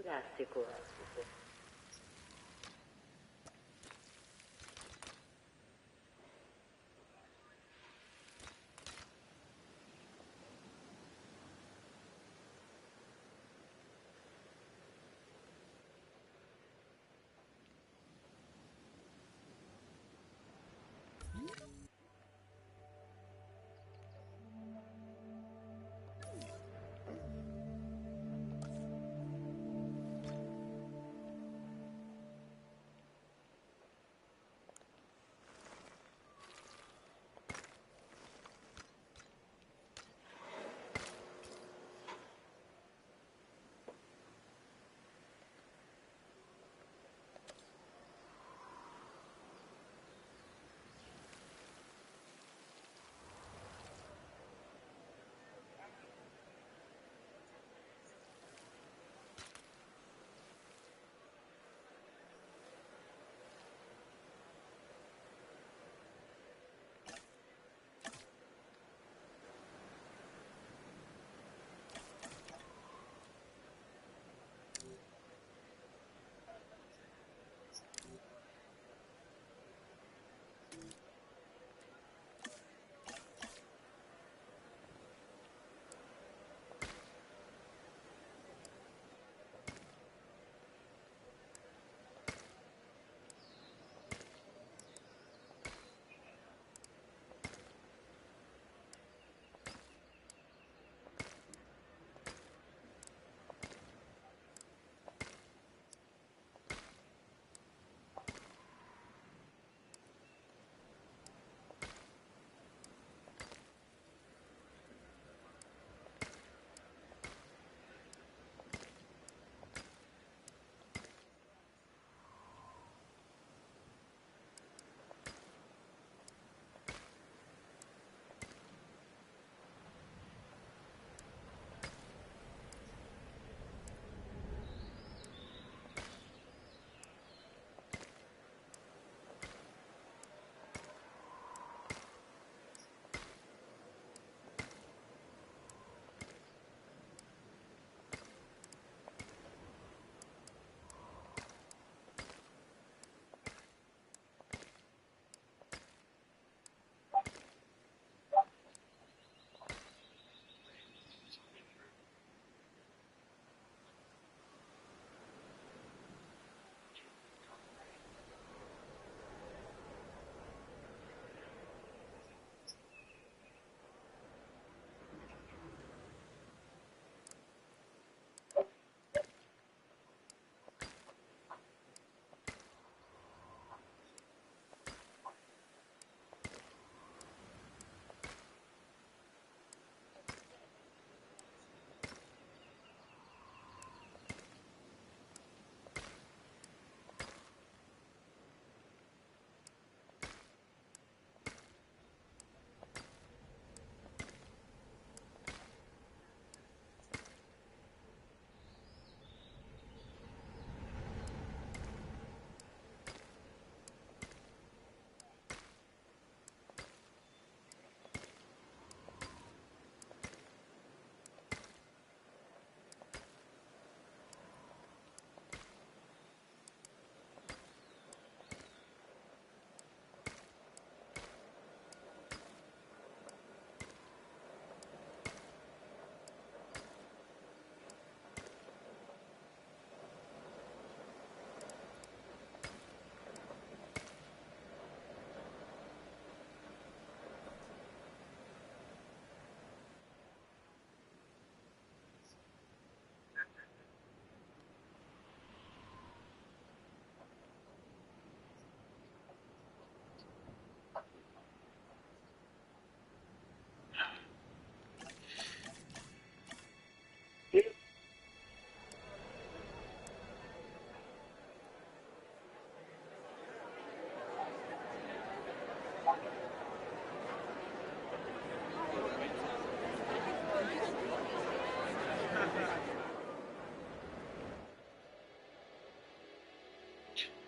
Classico.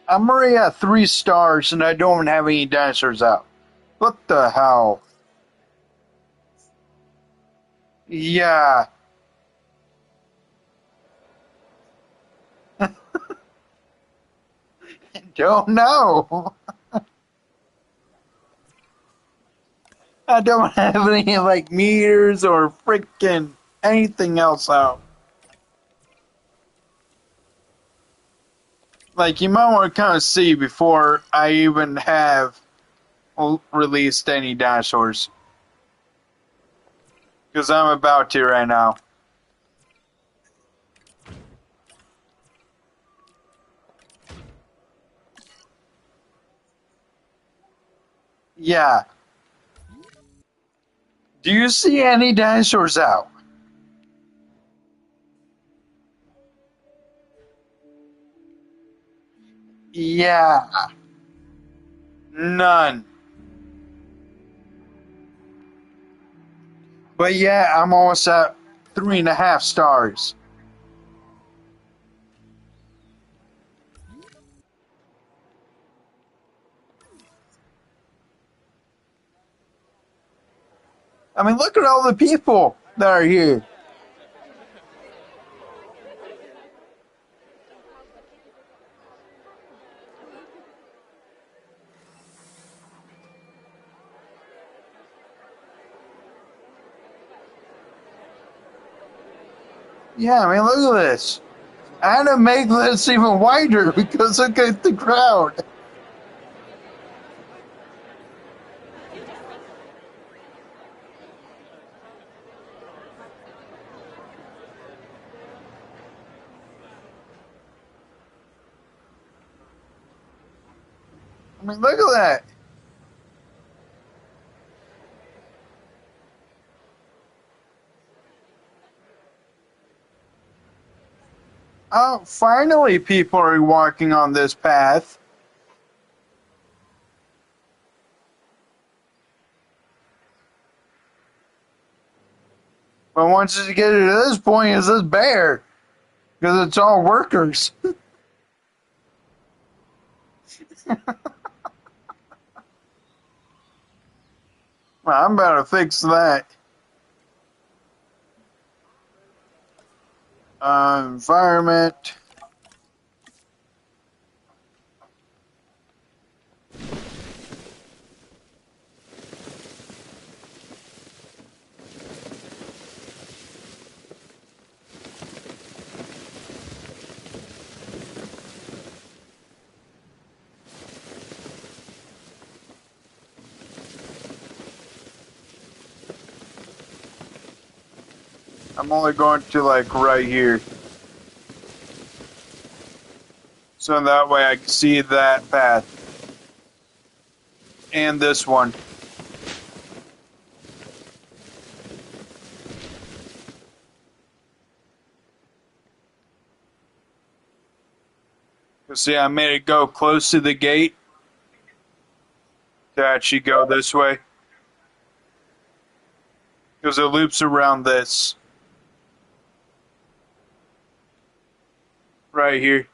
I'm already at 3 stars and I don't even have any dinosaurs out. What the hell? Yeah. don't know. I don't have any like meters or freaking anything else out. Like, you might want to kind of see before I even have released any dinosaurs. Because I'm about to right now. Yeah. Do you see any dinosaurs out? Yeah. None. But yeah, I'm almost at 3.5 stars. I mean, look at all the people that are here. Yeah, I mean, look at this. I had to make this even wider because look at the crowd. I mean, look at that. Oh, finally people are walking on this path. But once you get to this point, it's this bear. Because it's all workers. Well, I'm about to fix that. Environment. I'm only going to like right here. So that way I can see that path. And this one. You see, I made it go close to the gate to actually go this way. Because it loops around this. Right here.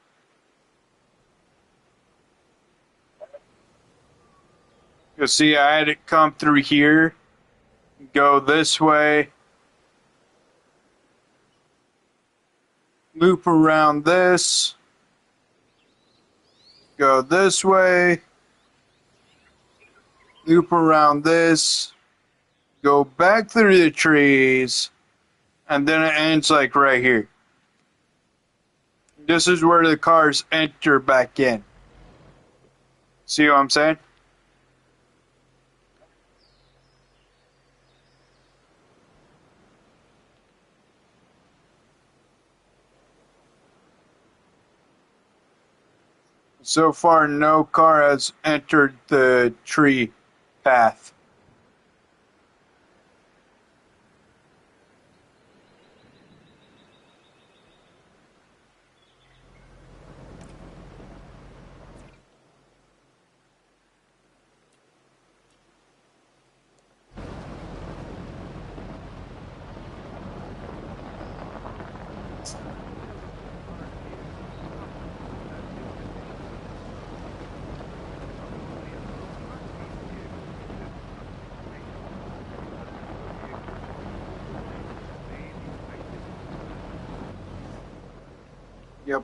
You see, I had it come through here, go this way, loop around this, go this way, loop around this, go back through the trees, and then it ends like right here. This is where the cars enter back in. See what I'm saying? So far, no car has entered the tree path. Yep.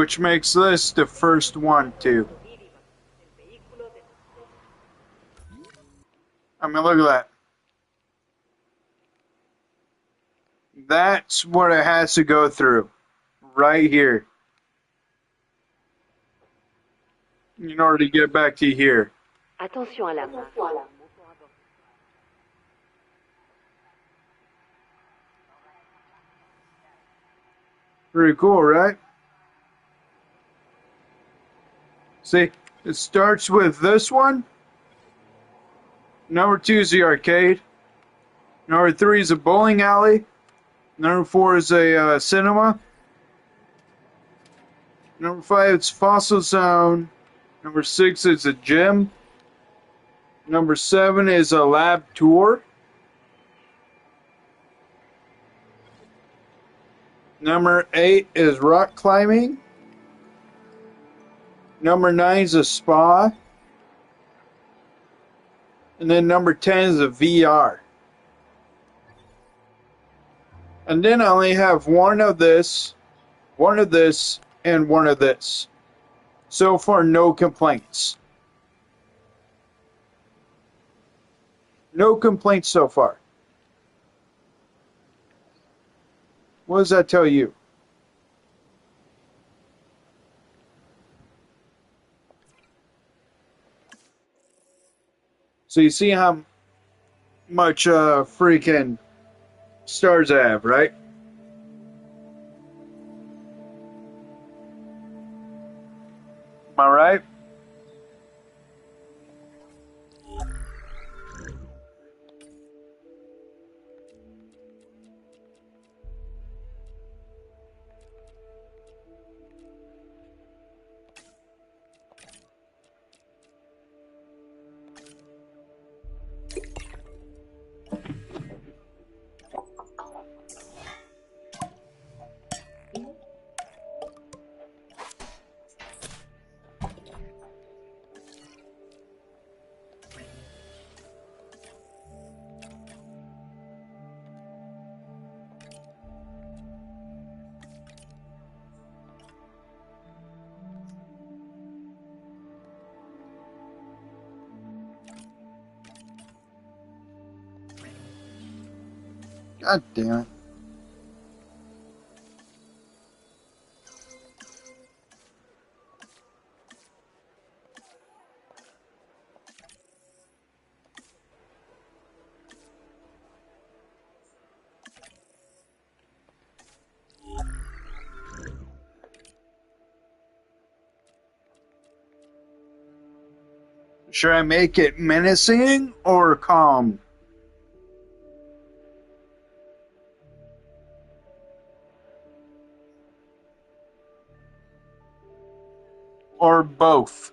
which makes this the first one too. I mean, look at that. That's what it has to go through, right here, in order to get back to here. Attention à la main. Pretty cool, right? See, it starts with this one. Number 2 is the arcade. Number 3 is a bowling alley. Number 4 is a cinema. Number 5 is Fossil Zone. Number 6 is a gym. Number 7 is a lab tour. Number 8 is rock climbing. Number 9 is a spa. And then number 10 is a VR. And then I only have one of this, and one of this. So far, no complaints. No complaints so far. What does that tell you? So you see how much freaking stars I have, right? Am I right? God damn it. Should I make it menacing or calm? Or both?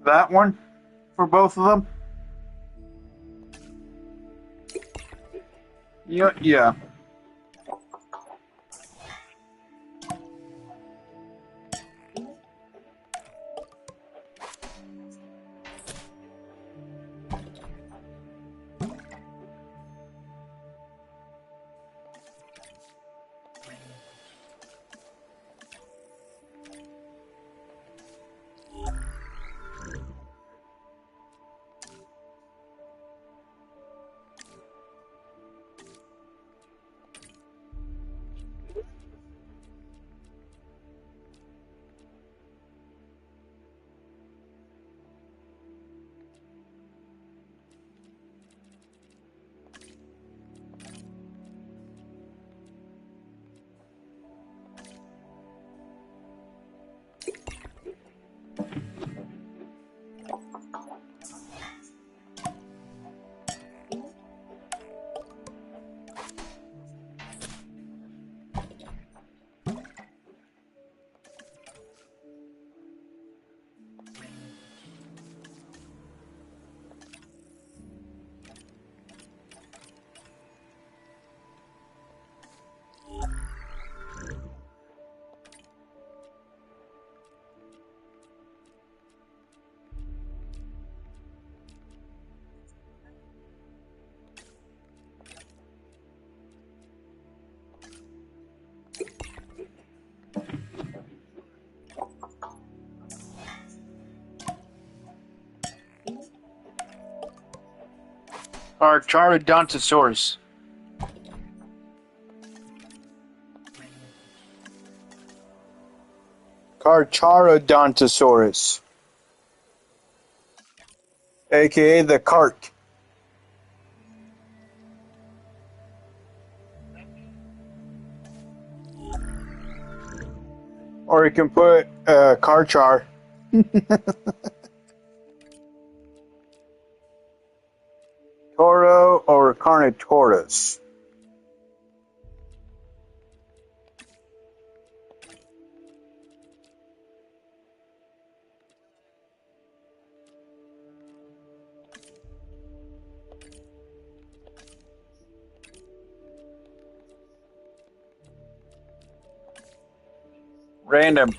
That one? For both of them? Yeah. Carcharodontosaurus. Carcharodontosaurus. AKA the cart. Or you can put Carchar. Toro or Carnotaurus. Random.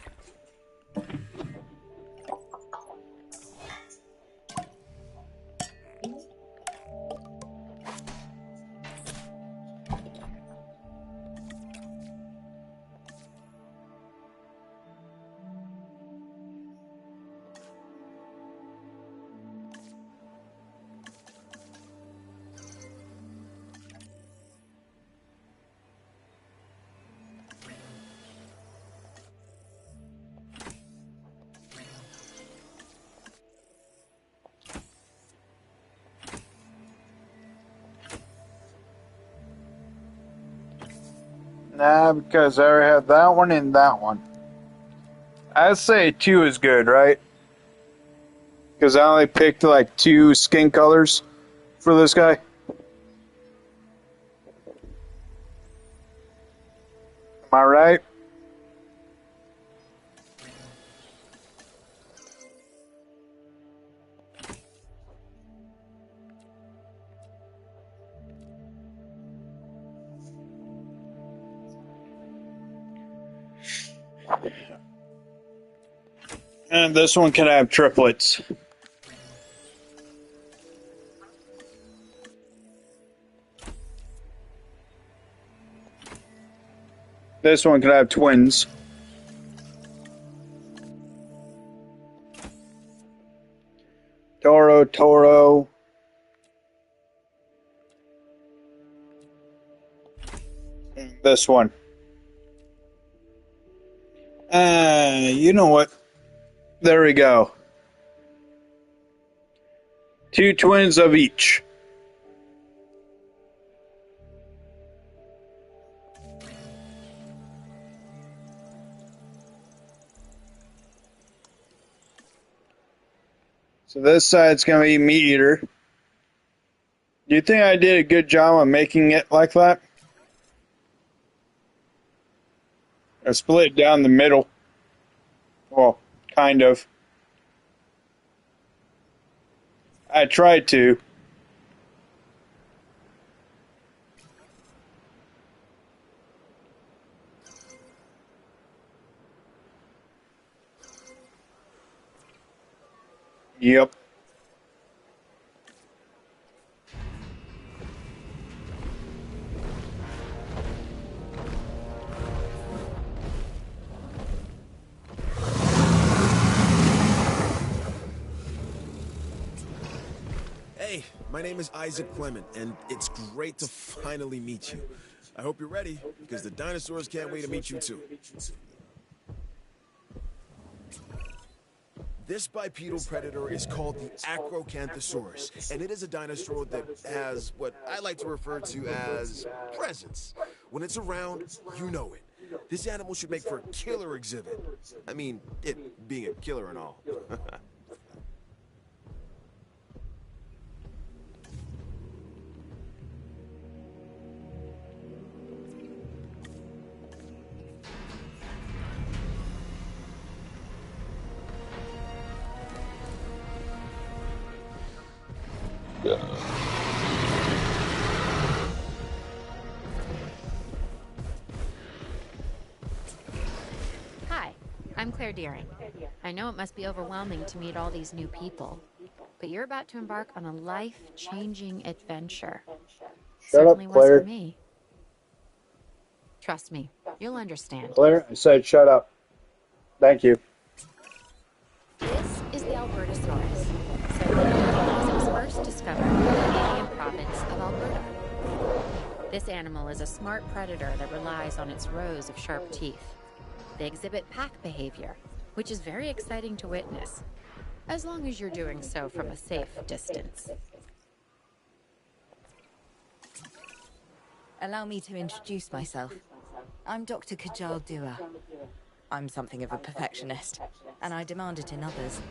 Nah, because I already have that one and that one. I'd say 2 is good, right? Because I only picked like 2 skin colors for this guy. Am I right? And this one can have triplets. This one can have twins. Toro. And this one. You know what? There we go. 2 twins of each. So this side's going to be meat eater. Do you think I did a good job of making it like that? I split it down the middle. Well, kind of. I tried to. Yep. Hey, my name is Isaac Clement, and it's great to finally meet you. I hope you're ready, because the dinosaurs can't wait to meet you too. This bipedal predator is called the Acrocanthosaurus, and it is a dinosaur that has what I like to refer to as presence. When it's around, you know it. This animal should make for a killer exhibit. I mean, it being a killer and all. Hi, I'm Claire Deering. I know it must be overwhelming to meet all these new people, but you're about to embark on a life-changing adventure. Certainly was for me. Trust me, you'll understand. Claire, I said shut up. Thank you. This is the Albertosaurus. So it was first discovered in the Canadian province This animal is a smart predator that relies on its rows of sharp teeth. They exhibit pack behavior, which is very exciting to witness, as long as you're doing so from a safe distance. Allow me to introduce myself. I'm Dr. Kajal Dua. I'm something of a perfectionist, and I demand it in others.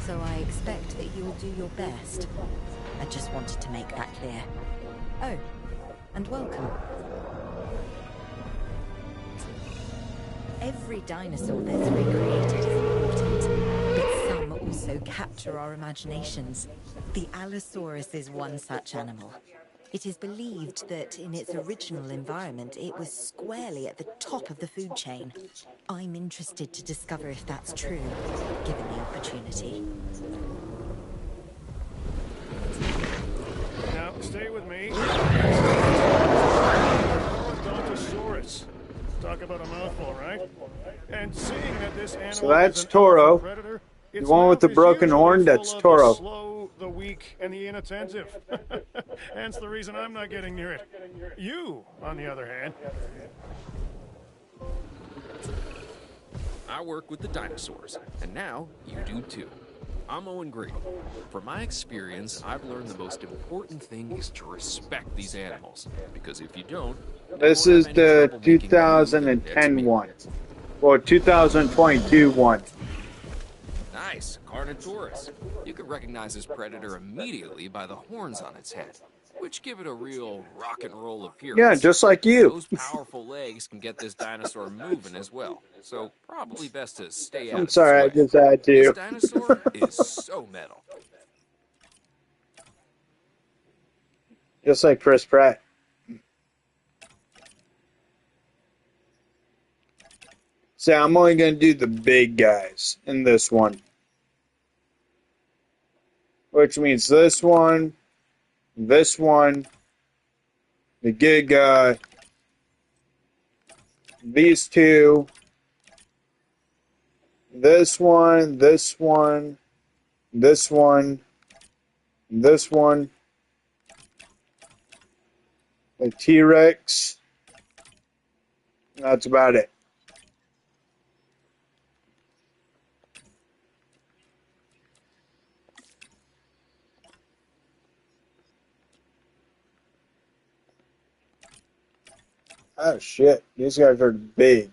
So I expect that you will do your best. I just wanted to make that clear. Oh, and welcome. Every dinosaur that's recreated is important, but some also capture our imaginations. The Allosaurus is one such animal. It is believed that in its original environment, it was squarely at the top of the food chain. I'm interested to discover if that's true, given the opportunity. Now, stay with me. Brontosaurus. Talk about a mouthful, right? And seeing that this animal So that's is an Toro. predator, The one with the broken horn, that's Toro. The slow, the weak, and the inattentive. Hence the reason I'm not getting near it. You, on the other hand. I work with the dinosaurs, and now you do too. I'm Owen Green. From my experience, I've learned the most important thing is to respect these animals, because if you don't, This is the 2010 one. Well, 2022 one. Nice, Carnotaurus. You could recognize this predator immediately by the horns on its head, which give it a real rock and roll appearance. Yeah, just like you. Those powerful legs can get this dinosaur moving as well, so probably best to stay out I'm of sorry, I its way. just had This to. dinosaur is so metal. Just like Chris Pratt. So I'm only going to do the big guys in this one. Which means this one, the good guy, these two, this one, this one, this one, this one, the T-Rex. That's about it. Oh shit, these guys are big.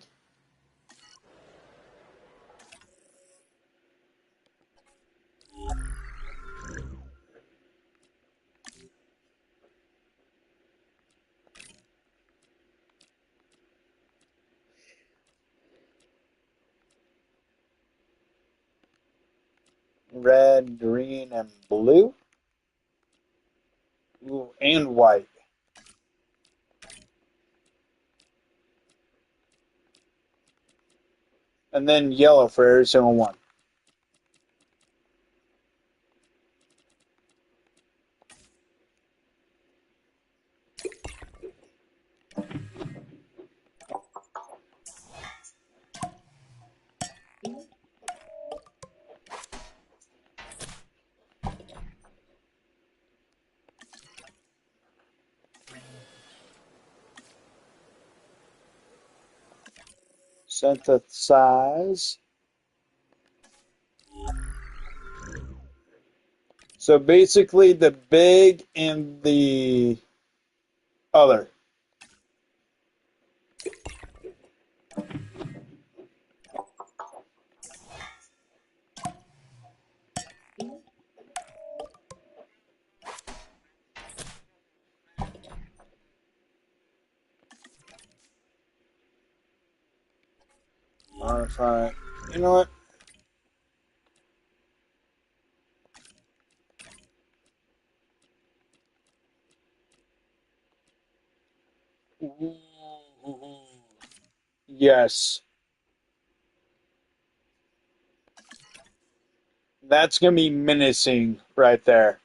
Red, green, and blue. Ooh, and white. And then yellow for every single one. Synthesize. So basically the big and the other. Modify. You know what? Yes. That's going to be menacing right there.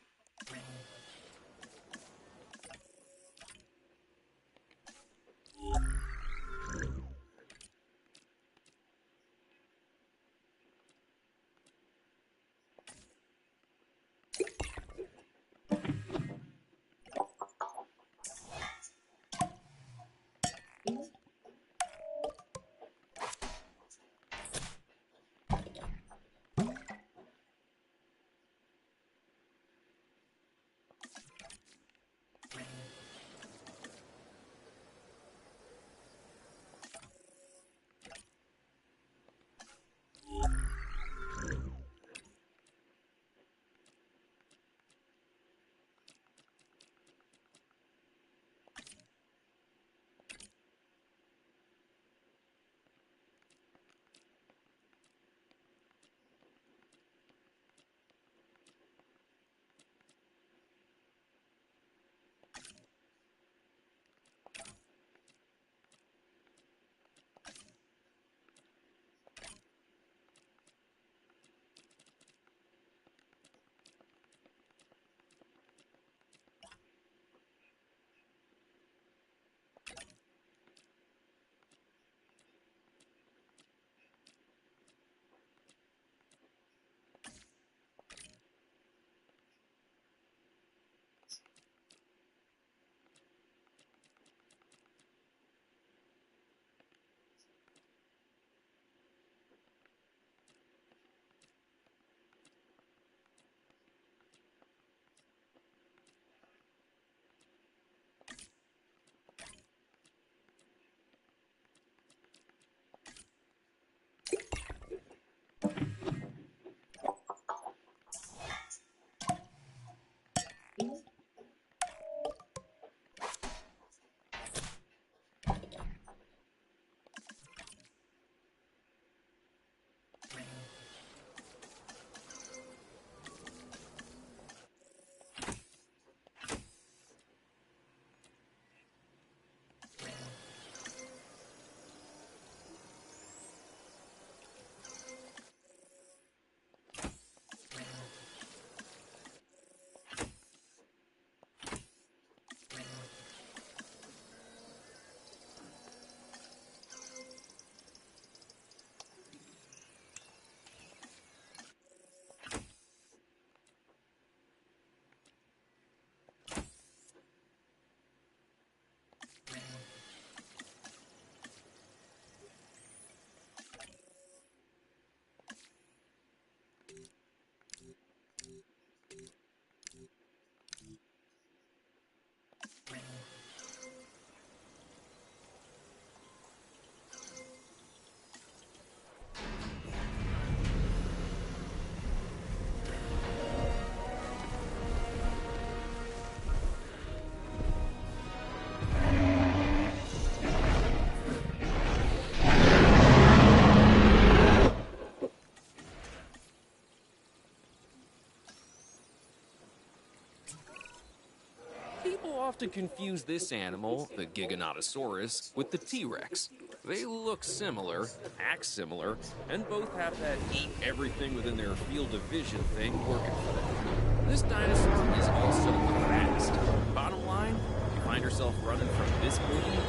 often confuse this animal, the Giganotosaurus, with the T-Rex. They look similar, act similar, and both have that eat everything within their field of vision thing working for them. This dinosaur is also fast. Bottom line, you find yourself running from this boogie,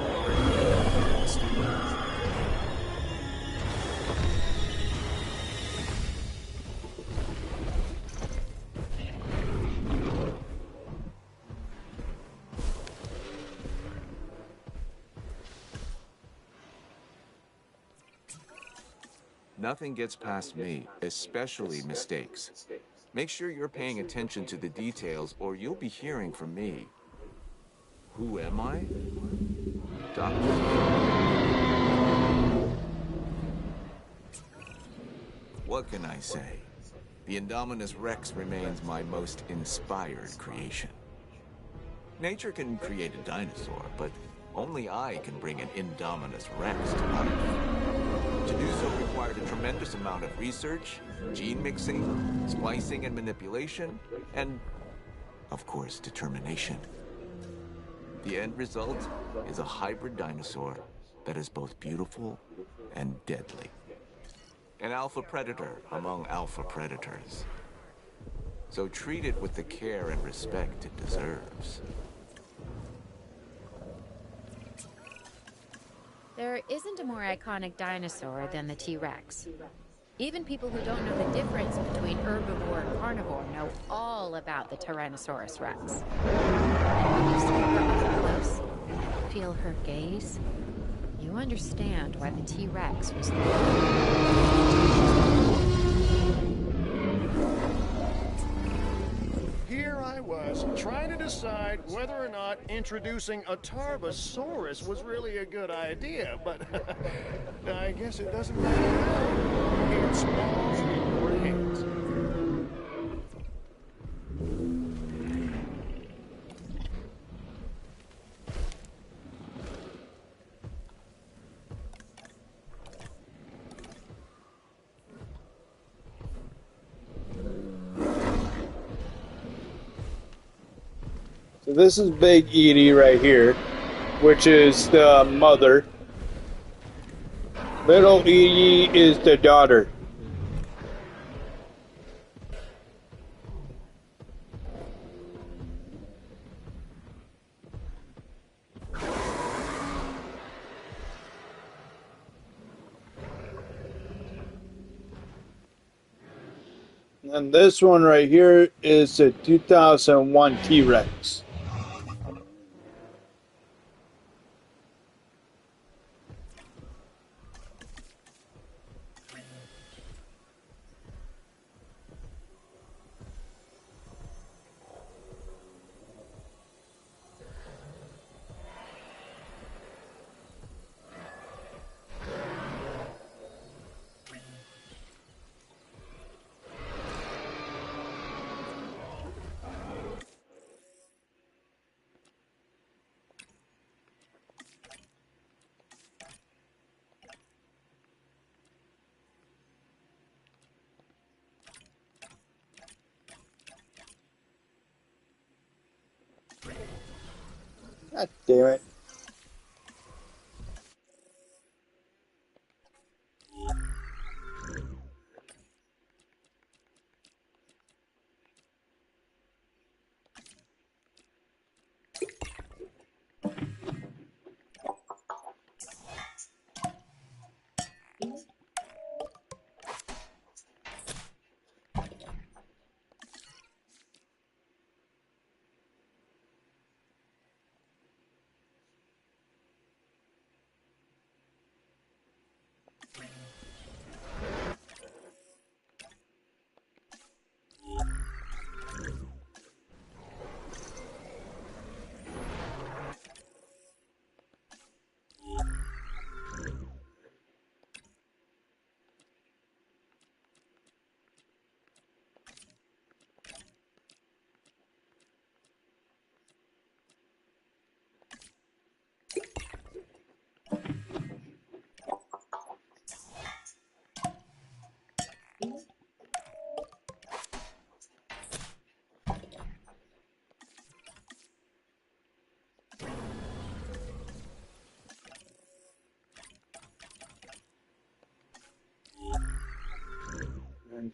already lost. Nothing gets past me, especially mistakes. Make sure you're paying attention to the details or you'll be hearing from me. Who am I? Doctor. What can I say? The Indominus Rex remains my most inspired creation. Nature can create a dinosaur, but only I can bring an Indominus Rex to life. To do so required a tremendous amount of research, gene mixing, splicing and manipulation, and, of course, determination. The end result is a hybrid dinosaur that is both beautiful and deadly. An alpha predator among alpha predators. So treat it with the care and respect it deserves. There isn't a more iconic dinosaur than the T-Rex. Even people who don't know the difference between herbivore and carnivore know all about the Tyrannosaurus Rex. And when you see her up close, feel her gaze, you understand why the T-Rex was Here I was, trying to decide whether or not introducing a Tarbosaurus was really a good idea, but I guess it doesn't matter. It's all in your hands. So this is Big Edie right here, which is the mother. Little Edie is the daughter. And this one right here is the 2001 T-Rex. God damn it.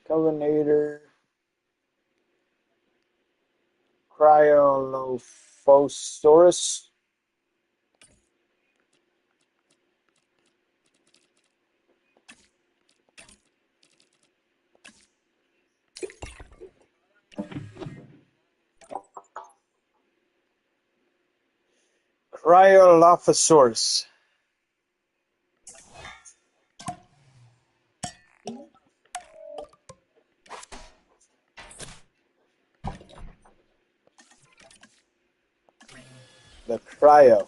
Culinator. Cryolophosaurus. Cryolophosaurus. The cryo.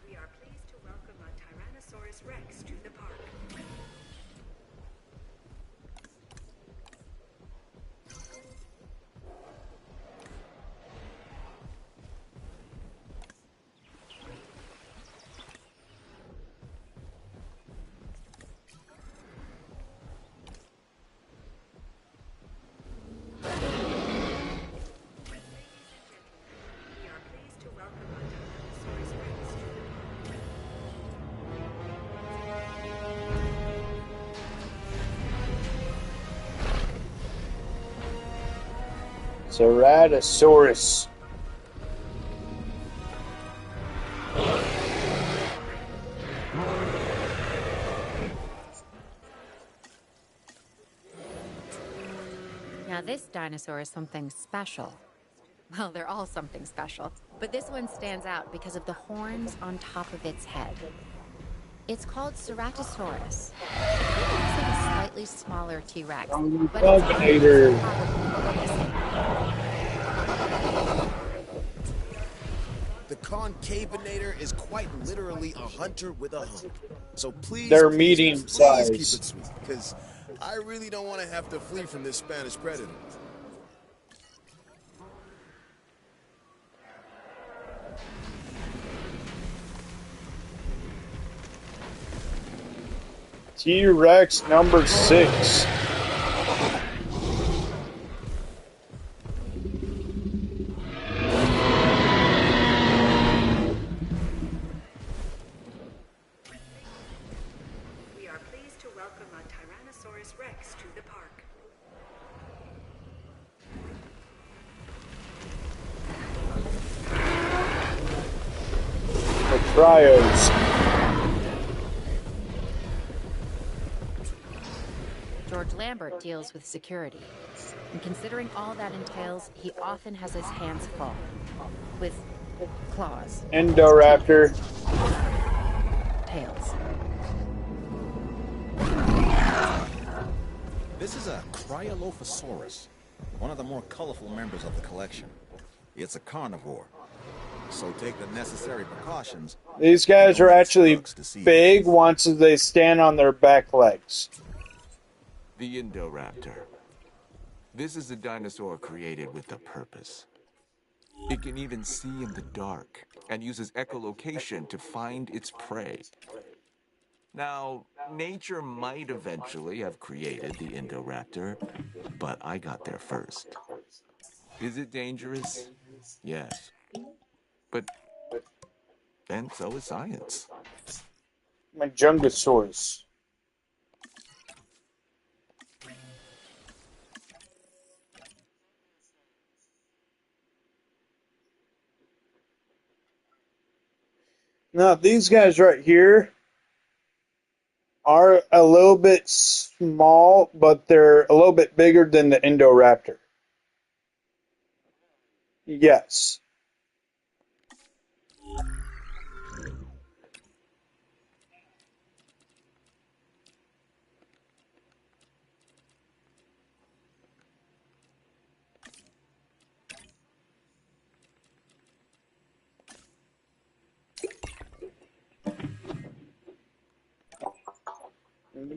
We are pleased to welcome a Tyrannosaurus Rex to the park. We are pleased to welcome a Tyrannosaurus Rex to the park. Ceratosaurus. Now this dinosaur is something special. Well, they're all something special, but this one stands out because of the horns on top of its head. It's called Ceratosaurus. It kind of looks like a slightly smaller T-Rex, but it's Culinator. The Concavinator is quite literally a hunter with a hump. So please, They're please, medium please size. keep it sweet, because I really don't want to have to flee from this Spanish predator. T-Rex number 6. We are pleased to welcome a Tyrannosaurus Rex to the park. The cryos. George Lambert deals with security. And considering all that entails, he often has his hands full. With claws. Indoraptor. Tails. This is a Cryolophosaurus, one of the more colorful members of the collection. It's a carnivore, so take the necessary precautions. These guys are actually big once they stand on their back legs. The Indoraptor. This is a dinosaur created with a purpose. It can even see in the dark and uses echolocation to find its prey. Now, nature might eventually have created the Indoraptor, but I got there first. Is it dangerous? Yes. But then so is science. Majungasaurus. Now, these guys right here are a little bit small, but they're a little bit bigger than the Indoraptor. Yes.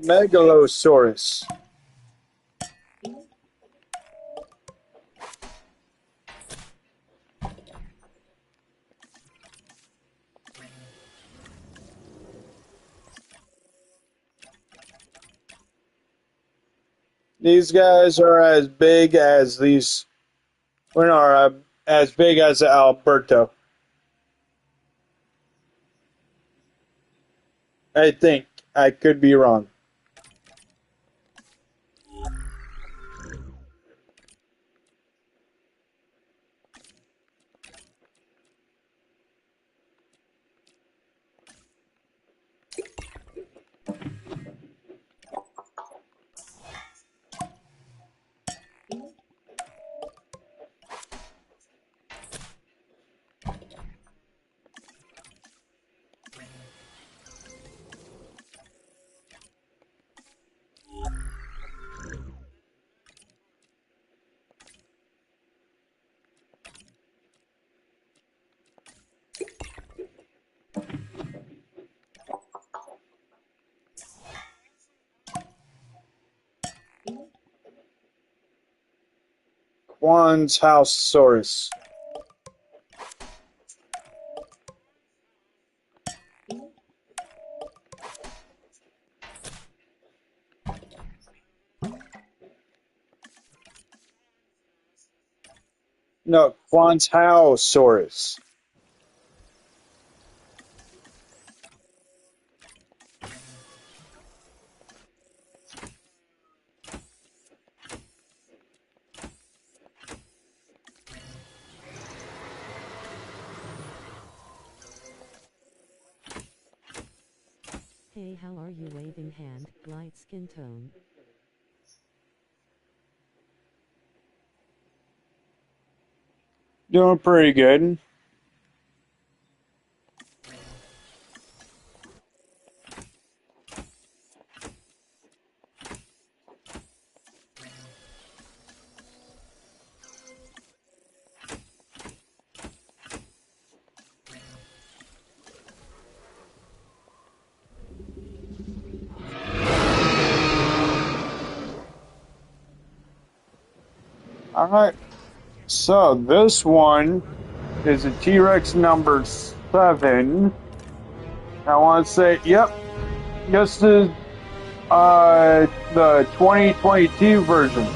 Megalosaurus. These guys are as big as these. Well, are as big as Alberto. I think. I could be wrong. Juan's Housesaurus. No, Juan's Housesaurus. Hey, how are you? Waving hand, light skin tone. Doing pretty good. Alright, so this one is a T-Rex number 7. I want to say, yep, this is the 2022 version.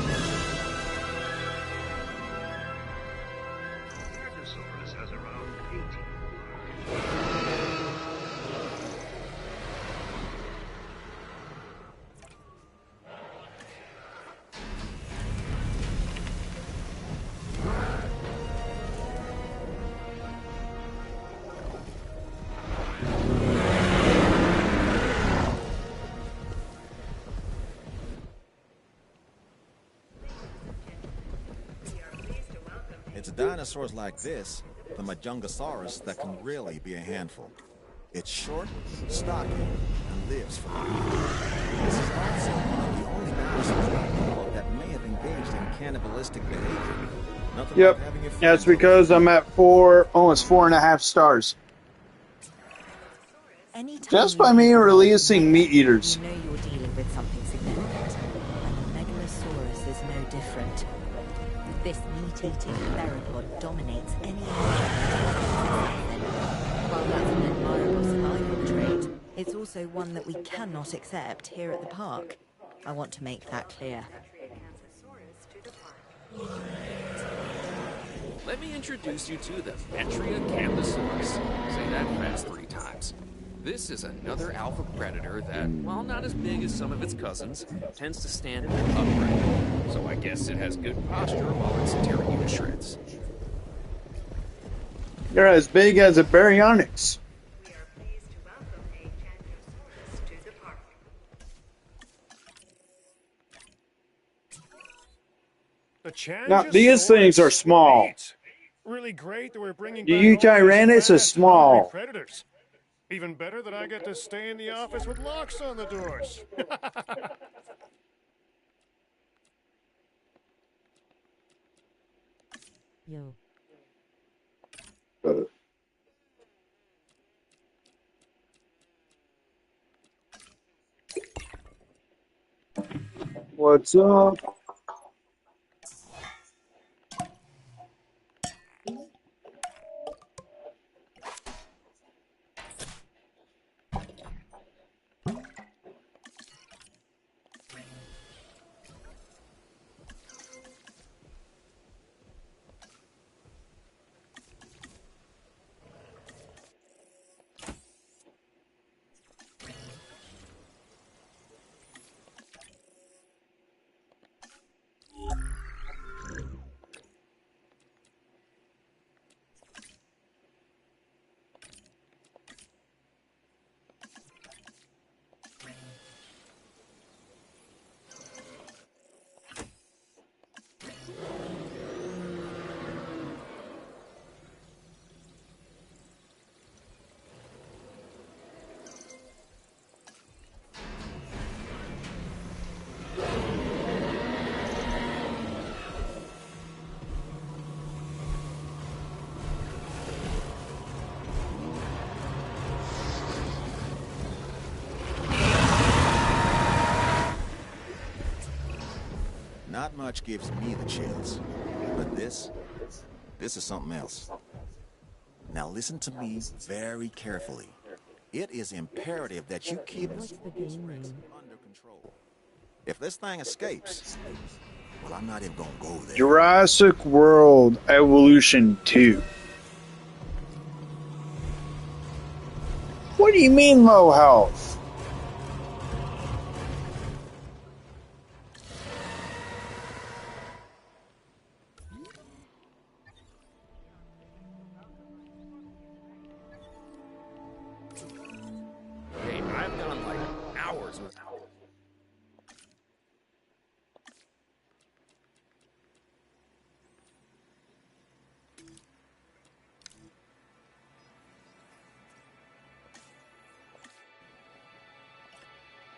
It's dinosaurs like this, the Majungasaurus, that can really be a handful. It's short, stocky, and lives forever. This is also one of the only dinosaurs I know of that may have engaged in cannibalistic behavior. Nothing Yep, like having your that's friends because I'm at almost 4.5 stars. Anytime Just you by me think about releasing meat eaters. You know you're dealing with something significant, and the Megalosaurus is no different. This meat-eating theropod dominates any While that's an admirable survival trait, it's also one that we cannot accept here at the park. I want to make that clear. Let me introduce you to the Madtiger2415's. Say that fast 3 times. This is another alpha predator that, while not as big as some of its cousins, tends to stand upright. So I guess it has good posture while it's tearing you to shreds. They're as big as a baryonyx. The Now, these things are small. Sweet. Really great that we're bringing The back all these Tyrannus is fast, hungry small. predators. Even better that I get to stay in the office with locks on the doors. Yo. What's up? Not much gives me the chills, but this is something else. Now listen to me very carefully. It is imperative that you keep What's the game name? under control. If this thing escapes, well, I'm not even gonna go there. Jurassic World Evolution 2. What do you mean low health? Hey, I've gone like hours without.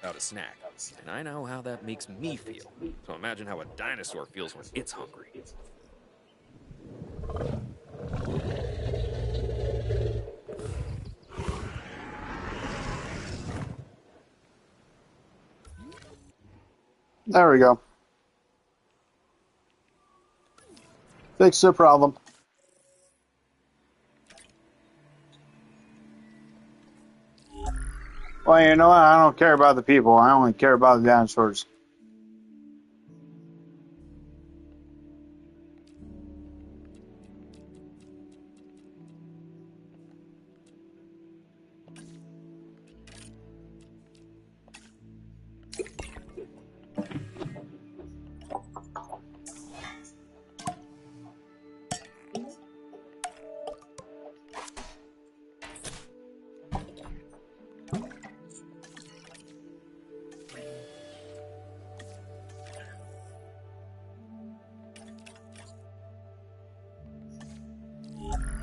Without a snack. And I know how that makes me feel. So imagine how a dinosaur feels when it's hungry. There we go. Fix the problem. Well, you know what? I don't care about the people. I only care about the dinosaurs.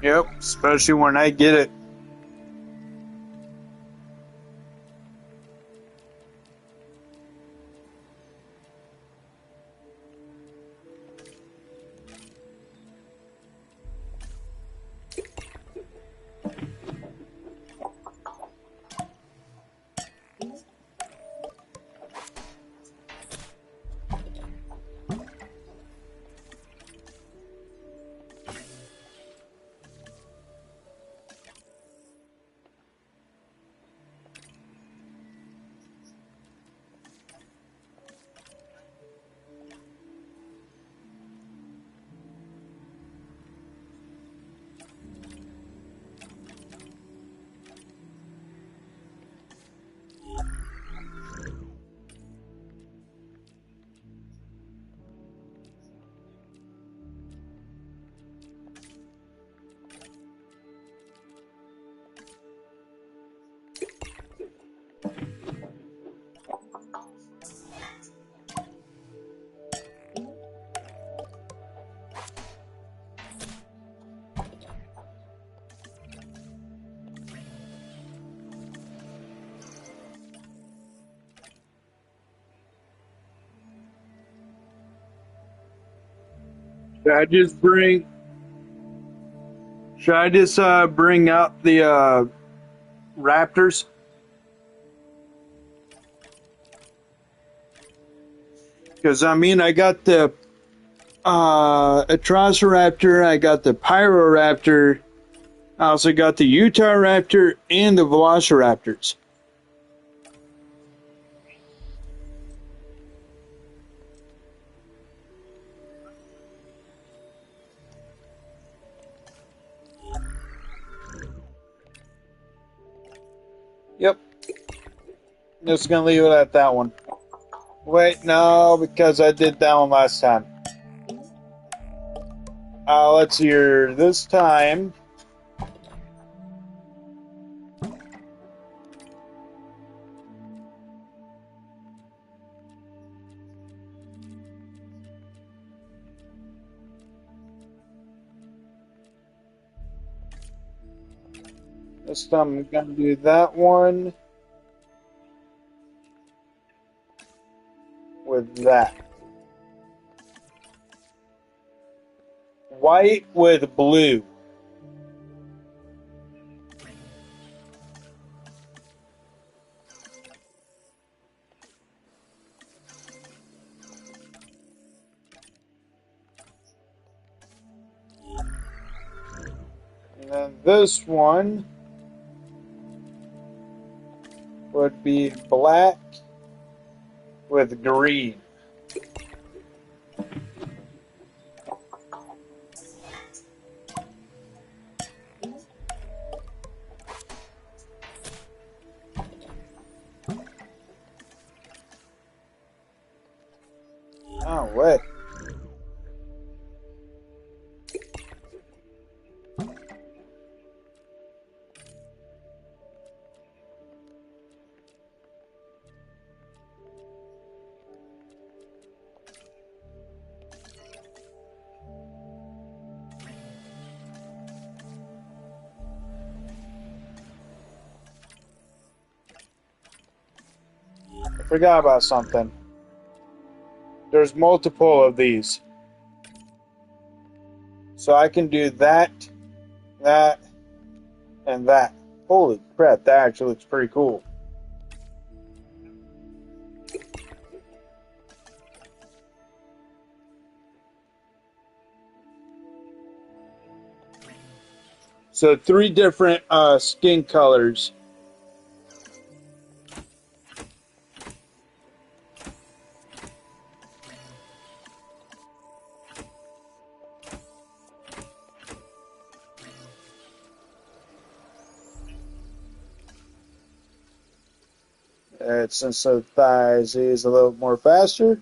Yep, especially when I get it. Should I just bring? Should I just bring out the raptors? Because I mean, I got the Atrociraptor, I got the Pyroraptor, I also got the Utahraptor and the Velociraptors. Yep. Just gonna leave it at that one. Wait, no, because I did that one last time. Let's see here. This time. This time I'm gonna do that one with that. White with blue. And then this one would be black with green. Oh, wait. I forgot about something. There's multiple of these. So I can do that, that, and that. Holy crap, that actually looks pretty cool. So 3 different skin colors. It synthesizes a little more faster.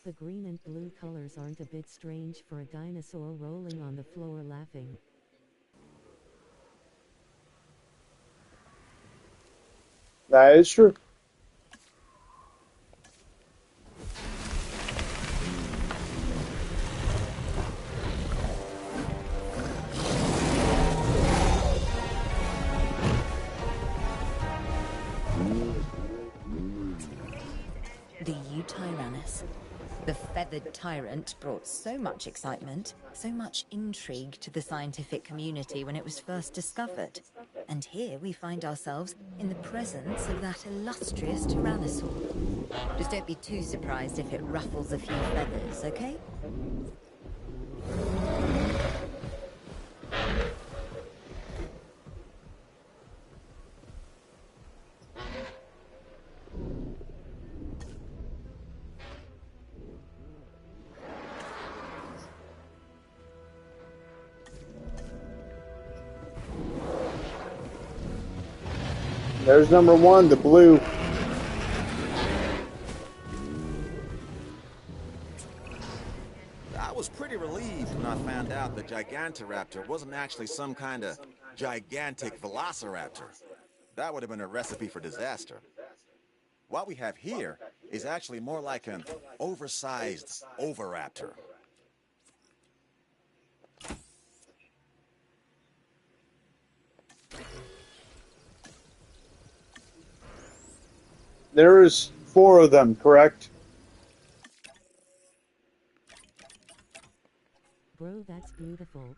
The green and blue colors aren't a bit strange for a dinosaur rolling on the floor laughing. That is true. The Eutyrannus. The feathered tyrant brought so much excitement, so much intrigue to the scientific community when it was first discovered. And here we find ourselves in the presence of that illustrious tyrannosaur. Just don't be too surprised if it ruffles a few feathers, okay? There's number 1, the blue. I was pretty relieved when I found out the Gigantoraptor wasn't actually some kind of gigantic velociraptor. That would have been a recipe for disaster. What we have here is actually more like an oversized oviraptor. There's 4 of them, correct? Bro, that's beautiful.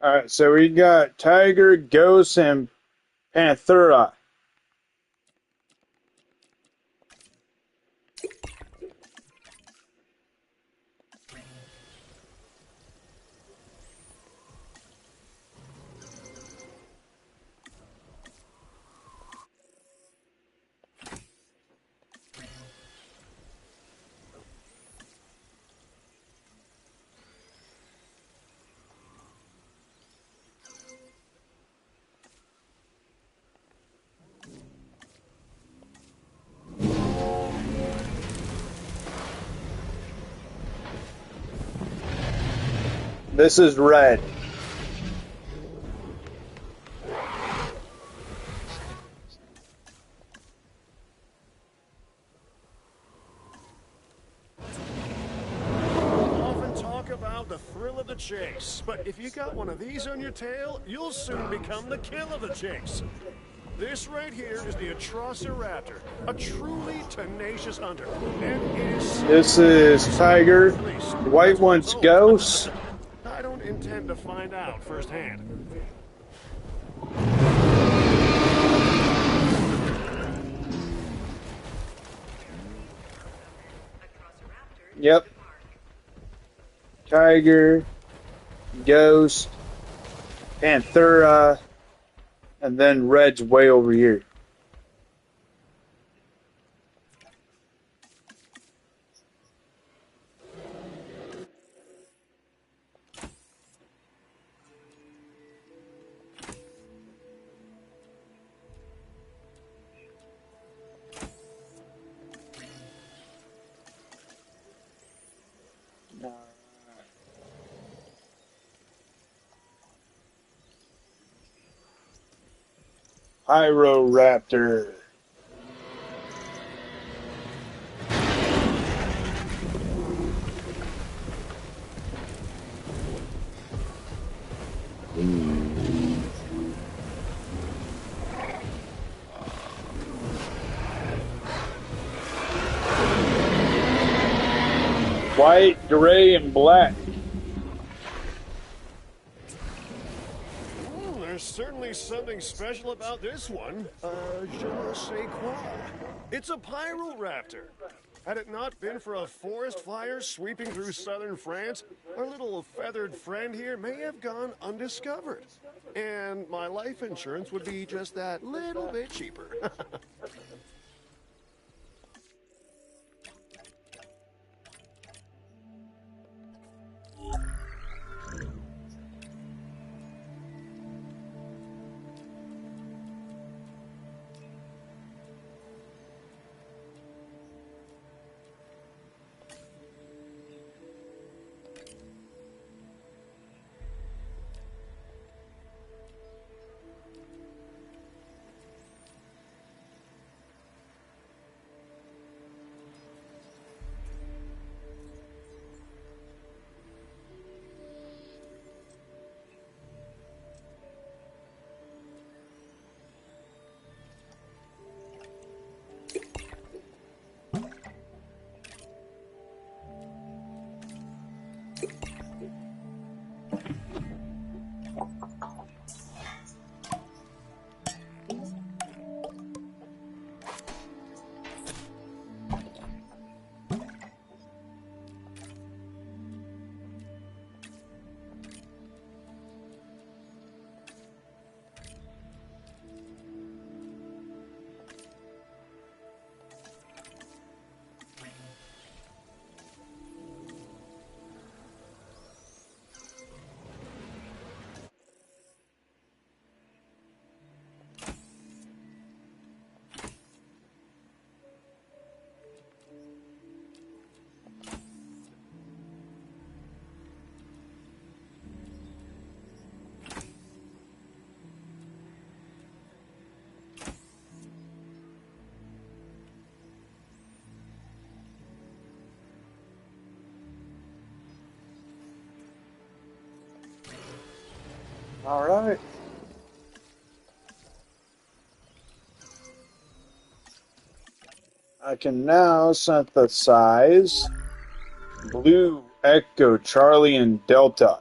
Alright, so we got tiger, ghost, and panthera. This is red. Often talk about the thrill of the chase, but if you got one of these on your tail, you'll soon become the kill of the chase. This right here is the Atrociraptor, a truly tenacious hunter. And this is tiger. The white one's ghost. I don't intend to find out firsthand. Yep. Tiger, ghost, panthera, and then red's way over here. Pyroraptor. White, gray, and black. There's certainly something special about this one. Je ne sais quoi. It's a Pyroraptor. Had it not been for a forest fire sweeping through southern France, our little feathered friend here may have gone undiscovered. And my life insurance would be just that little bit cheaper. All right. I can now synthesize Blue, Echo, Charlie, and Delta.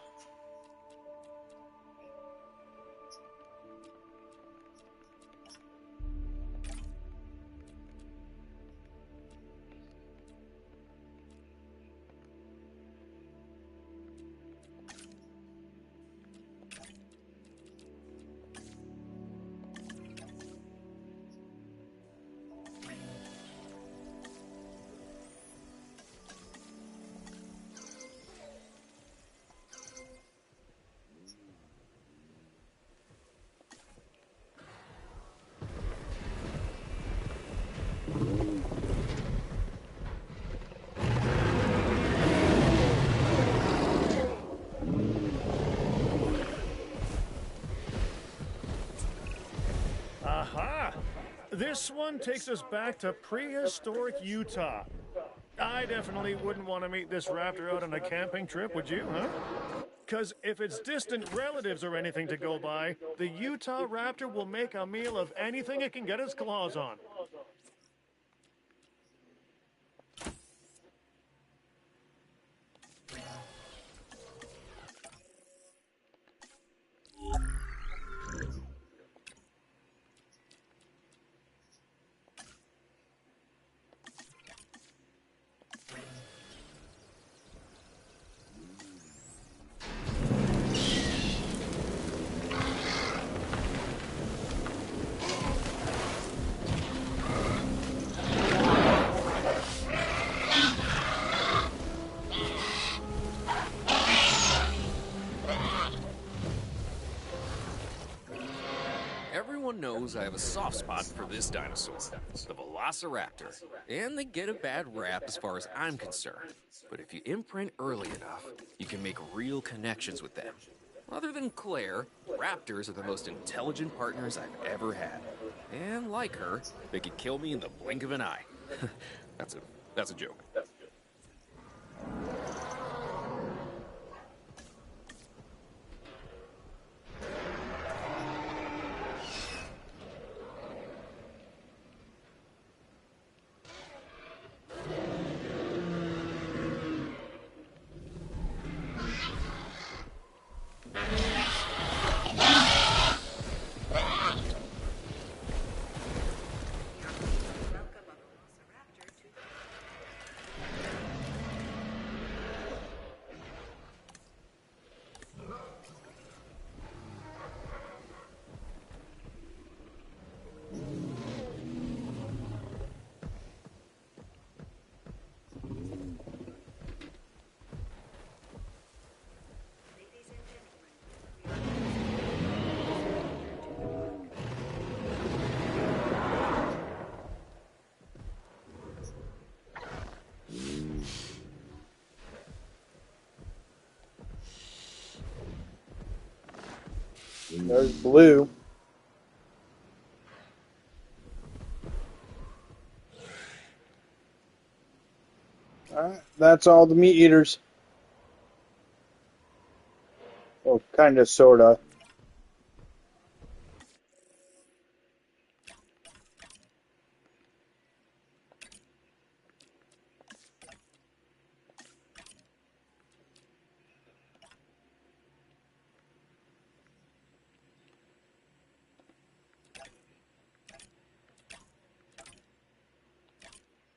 Aha! This one takes us back to prehistoric Utah. I definitely wouldn't want to meet this raptor out on a camping trip, would you, huh? Because if it's distant relatives or anything to go by, the Utah raptor will make a meal of anything it can get its claws on. Everyone knows I have a soft spot for this dinosaur, the Velociraptor, and they get a bad rap as far as I'm concerned. But if you imprint early enough, you can make real connections with them. Other than Claire, raptors are the most intelligent partners I've ever had. And like her, they could kill me in the blink of an eye. That's a joke. There's Blue. Alright, that's all the meat eaters. Well, kinda, sorta.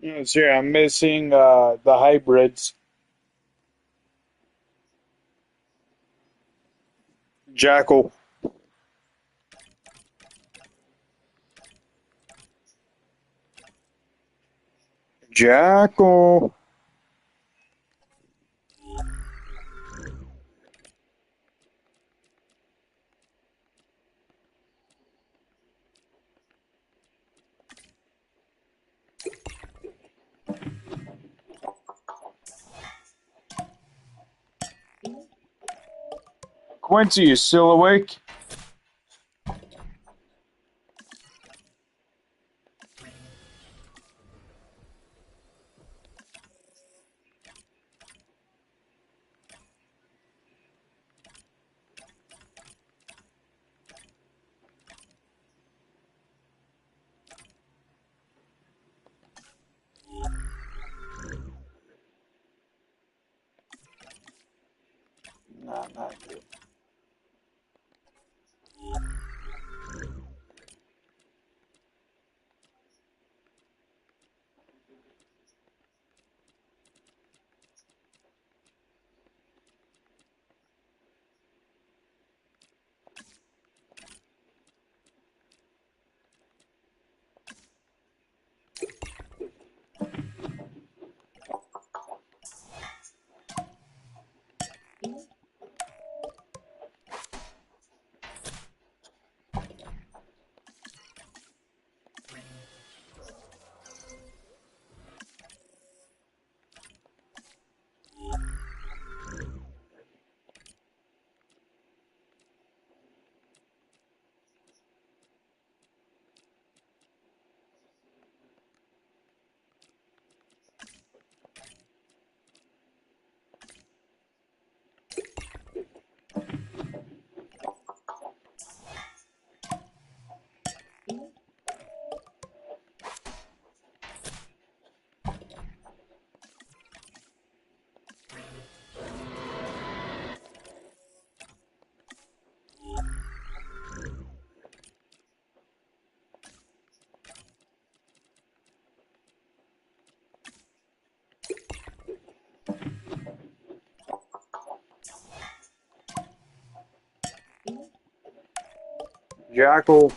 Yes, yeah, I'm missing the hybrids. Jackal. Jackal. Quincy, you still awake? Jackal.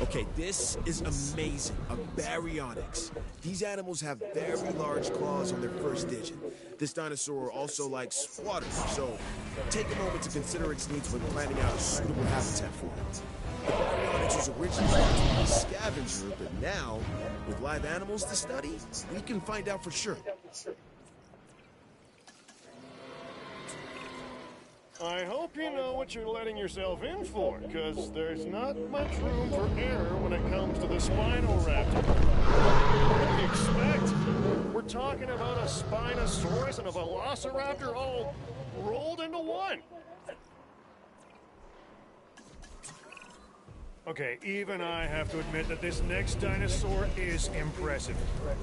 Okay, this is amazing. A baryonyx. These animals have very large claws on their first digit. This dinosaur also likes water, so take a moment to consider its needs when planning out a suitable habitat for it. The baryonyx was originally thought to be a scavenger, but now, with live animals to study, we can find out for sure. I hope you know what you're letting yourself in for, because there's not much room for error when it comes to the Spinoraptor. What do you expect? We're talking about a Spinosaurus and a Velociraptor all rolled into one. Okay, even I have to admit that this next dinosaur is impressive.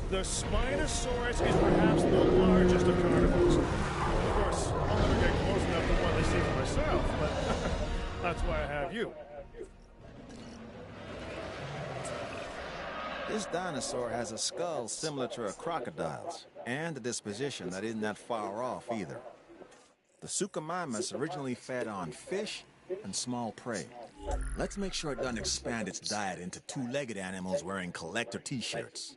The Spinosaurus is perhaps the largest of carnivores. Of course, I'll never get close enough to one to see for myself, but that's why I have you. This dinosaur has a skull similar to a crocodile's, and a disposition that isn't that far off either. The Suchomimus originally fed on fish and small prey. Let's make sure it doesn't expand its diet into two-legged animals wearing collector t-shirts.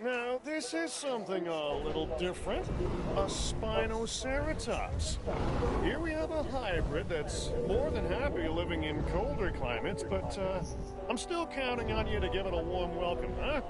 Now, this is something a little different. A Spinoceratops. Here we have a hybrid that's more than happy living in colder climates, but I'm still counting on you to give it a warm welcome, huh?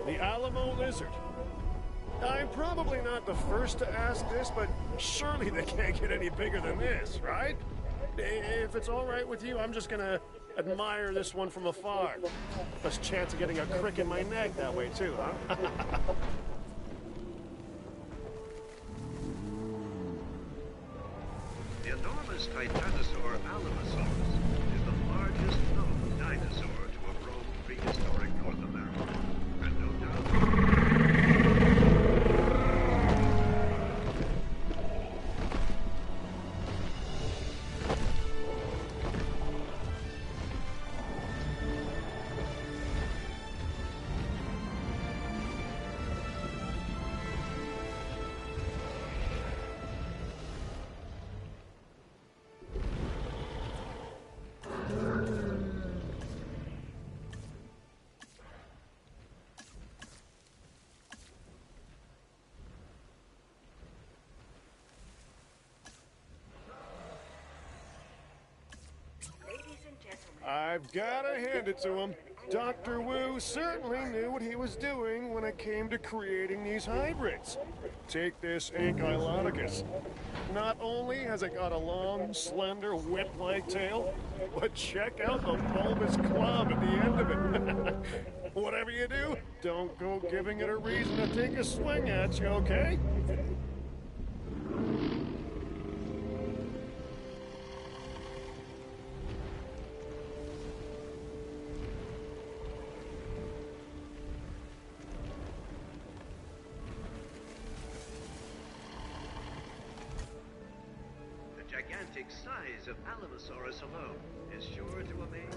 The Alamo lizard. I'm probably not the first to ask this, but surely they can't get any bigger than this, right? If it's all right with you, I'm just gonna admire this one from afar. Best chance of getting a crick in my neck that way too, huh? The enormous Titanosaur Alamosaurus is the largest known dinosaur to have roamed prehistoric North America, and no doubt... I've gotta hand it to him. Dr. Wu certainly knew what he was doing when it came to creating these hybrids. Take this Ankylodocus. Not only has it got a long, slender, whip-like tail, but check out the bulbous club at the end of it. Whatever you do, don't go giving it a reason to take a swing at you, okay? The gigantic size of Alamosaurus alone is sure to amaze.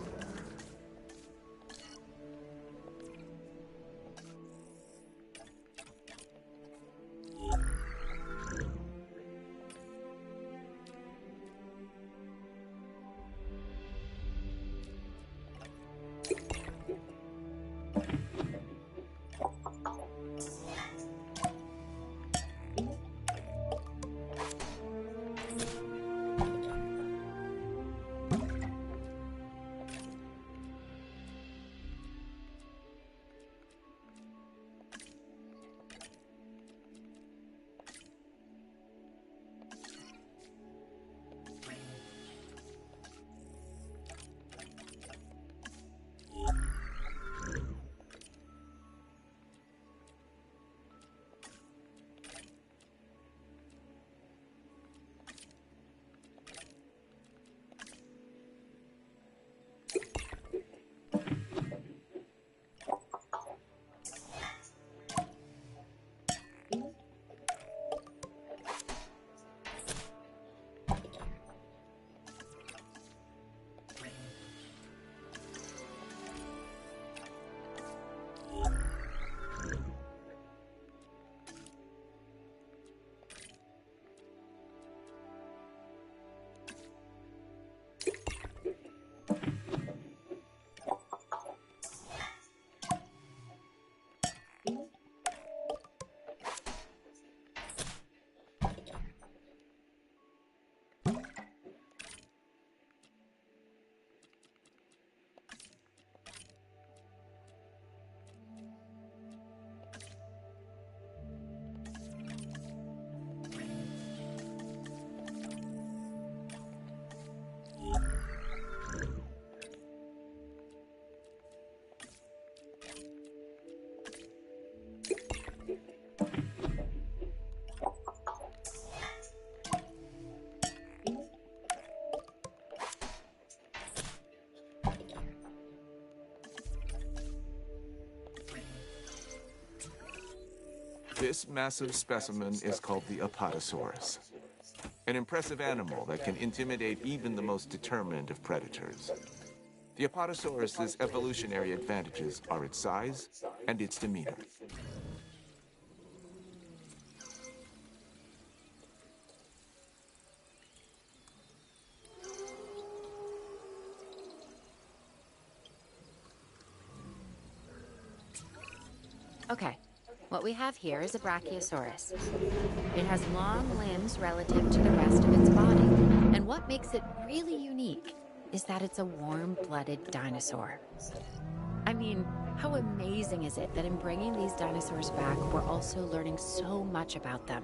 This massive specimen is called the Apatosaurus, an impressive animal that can intimidate even the most determined of predators. The Apatosaurus's evolutionary advantages are its size and its demeanor. Okay, what we have here is a Brachiosaurus. It has long limbs relative to the rest of its body, and what makes it really unique is that it's a warm-blooded dinosaur. I mean, how amazing is it that in bringing these dinosaurs back, we're also learning so much about them?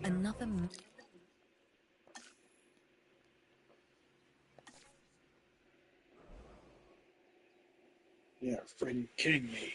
Another. Yeah, freaking kidding me.